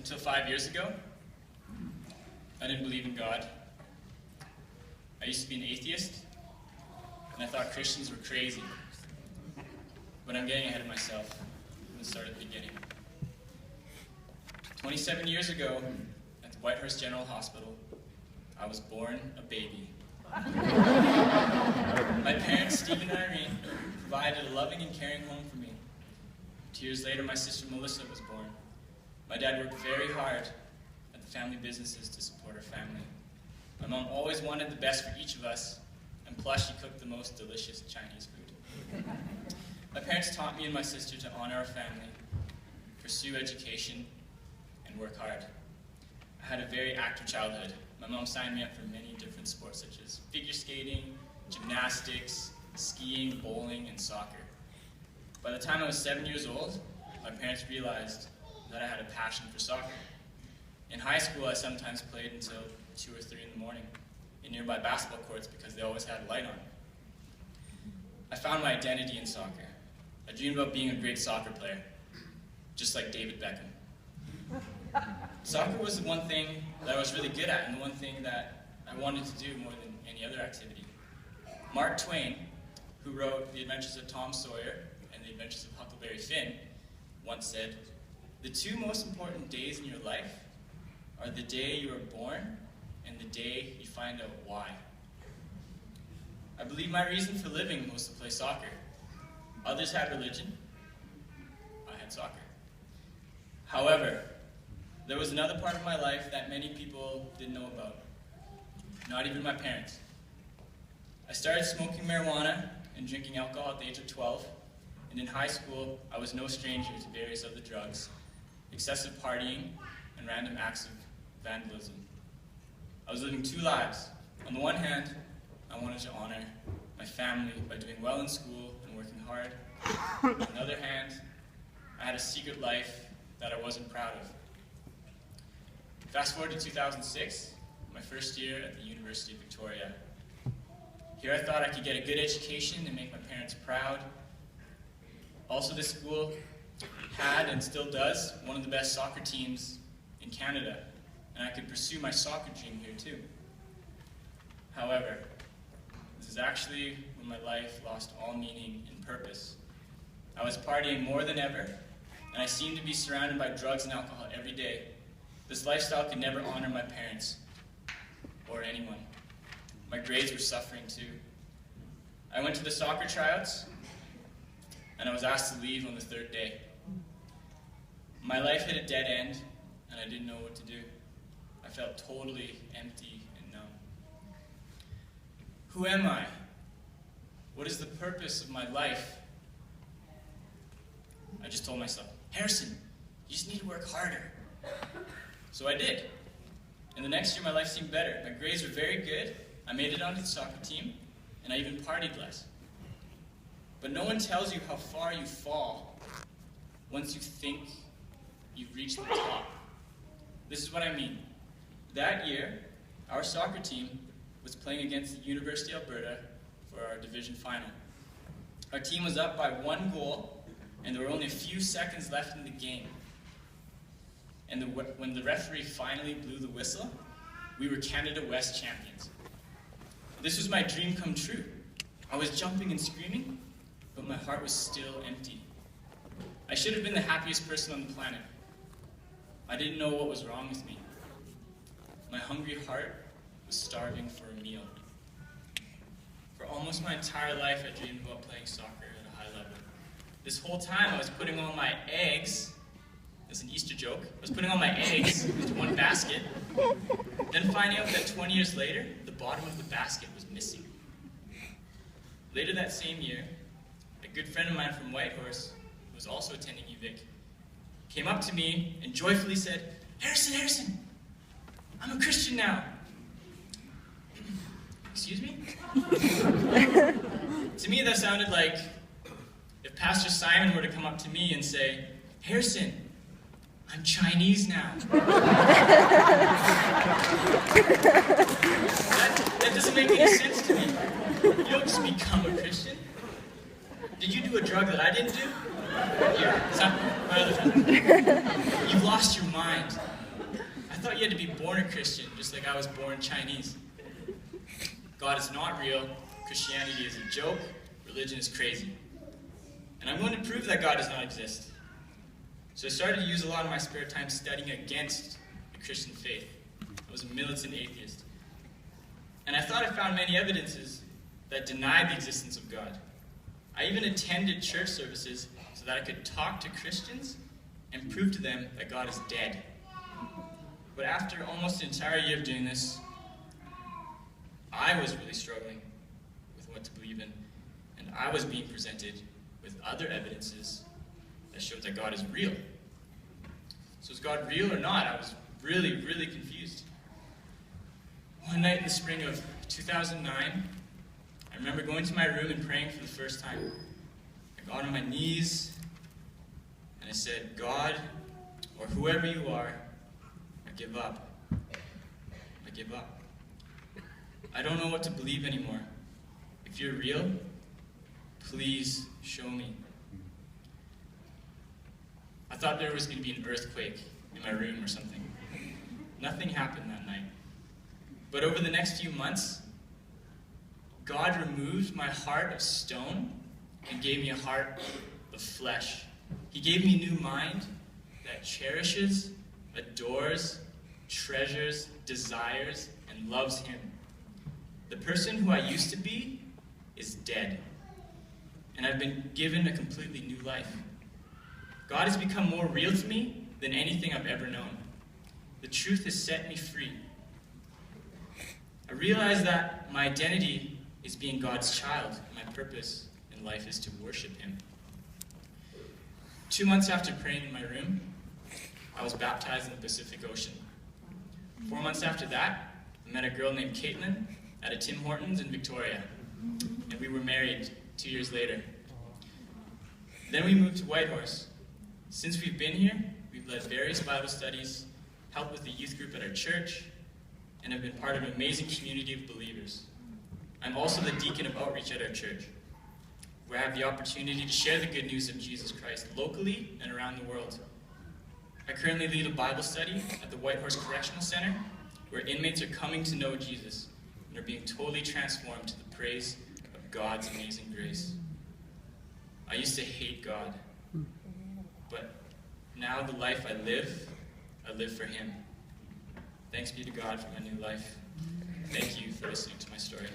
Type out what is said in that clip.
until 5 years ago, I didn't believe in God. I used to be an atheist, and I thought Christians were crazy. But I'm getting ahead of myself. Let's start at the beginning. 27 years ago, at the Whitehurst General Hospital, I was born a baby. My parents, Steve and Irene, provided a loving and caring home for me. 2 years later, my sister Melissa was born. My dad worked very hard at the family businesses to support our family. My mom always wanted the best for each of us, and plus she cooked the most delicious Chinese food. My parents taught me and my sister to honor our family, pursue education, and work hard. I had a very active childhood. My mom signed me up for many different sports such as figure skating, gymnastics, skiing, bowling, and soccer. By the time I was 7 years old, my parents realized that I had a passion for soccer. In high school, I sometimes played until 2 or 3 in the morning in nearby basketball courts because they always had a light on. I found my identity in soccer. I dreamed about being a great soccer player, just like David Beckham. Soccer was the one thing that I was really good at and the one thing that I wanted to do more than any other activity. Mark Twain, who wrote The Adventures of Tom Sawyer and The Adventures of Huckleberry Finn, once said, "The two most important days in your life are the day you are born and the day you find out why." I believe my reason for living was to play soccer. Others had religion. I had soccer. However, there was another part of my life that many people didn't know about. Not even my parents. I started smoking marijuana and drinking alcohol at the age of 12, and in high school, I was no stranger to various other drugs, excessive partying, and random acts of vandalism. I was living two lives. On the one hand, I wanted to honor my family by doing well in school and working hard. On the other hand, I had a secret life that I wasn't proud of. Fast forward to 2006, my first year at the University of Victoria. Here I thought I could get a good education and make my parents proud. Also, this school had and still does one of the best soccer teams in Canada, and I could pursue my soccer dream here too. However, this is actually when my life lost all meaning and purpose. I was partying more than ever, and I seemed to be surrounded by drugs and alcohol every day. This lifestyle could never honor my parents or anyone. My grades were suffering too. I went to the soccer tryouts, and I was asked to leave on the third day. My life hit a dead end, and I didn't know what to do. I felt totally empty and numb. Who am I? What is the purpose of my life? I just told myself, Harrison, you just need to work harder. So I did. And the next year my life seemed better. My grades were very good. I made it onto the soccer team, and I even partied less. But no one tells you how far you fall once you think you've reached the top. This is what I mean. That year, our soccer team was playing against the University of Alberta for our division final. Our team was up by 1 goal, and there were only a few seconds left in the game. And when the referee finally blew the whistle, we were Canada West champions. This was my dream come true. I was jumping and screaming, but my heart was still empty. I should have been the happiest person on the planet. I didn't know what was wrong with me. My hungry heart was starving for a meal. For almost my entire life, I dreamed about playing soccer at a high level. This whole time, I was putting all my eggs, it's an Easter joke, I was putting all my eggs into one basket, then finding out that 20 years later, the bottom of the basket was missing. Later that same year, a good friend of mine from Whitehorse, who was also attending UVic, came up to me and joyfully said, Harrison, I'm a Christian now. Excuse me? To me, that sounded like if Pastor Simon were to come up to me and say, Harrison, I'm Chinese now. That doesn't make any sense to me. You don't just become a Christian. Did you do a drug that I didn't do? Yeah, it's not my other friend. You've lost your mind. thought you had to be born a Christian, just like I was born Chinese. God is not real, Christianity is a joke, religion is crazy. And I'm going to prove that God does not exist. So I started to use a lot of my spare time studying against the Christian faith. I was a militant atheist. And I thought I found many evidences that denied the existence of God. I even attended church services so that I could talk to Christians and prove to them that God is dead. But after almost an entire year of doing this, I was really struggling with what to believe in, and I was being presented with other evidences that showed that God is real. So is God real or not? I was really, really confused. One night in the spring of 2009, I remember going to my room and praying for the first time. I got on my knees, and I said, God, or whoever you are, I give up. I give up. I don't know what to believe anymore. If you're real, please show me. I thought there was going to be an earthquake in my room or something. Nothing happened that night. But over the next few months, God removed my heart of stone and gave me a heart of flesh. He gave me a new mind that cherishes, adores, treasures, desires, and loves Him. The person who I used to be is dead, and I've been given a completely new life. God has become more real to me than anything I've ever known. The truth has set me free. I realize that my identity is being God's child, and my purpose in life is to worship Him. 2 months after praying in my room, I was baptized in the Pacific Ocean. 4 months after that, I met a girl named Caitlin at a Tim Hortons in Victoria, and we were married 2 years later. Then we moved to Whitehorse. Since we've been here, we've led various Bible studies, helped with the youth group at our church, and have been part of an amazing community of believers. I'm also the deacon of outreach at our church, where I have the opportunity to share the good news of Jesus Christ locally and around the world. I currently lead a Bible study at the Whitehorse Correctional Center, where inmates are coming to know Jesus and are being totally transformed to the praise of God's amazing grace. I used to hate God, but now the life I live for Him. Thanks be to God for my new life. Thank you for listening to my story.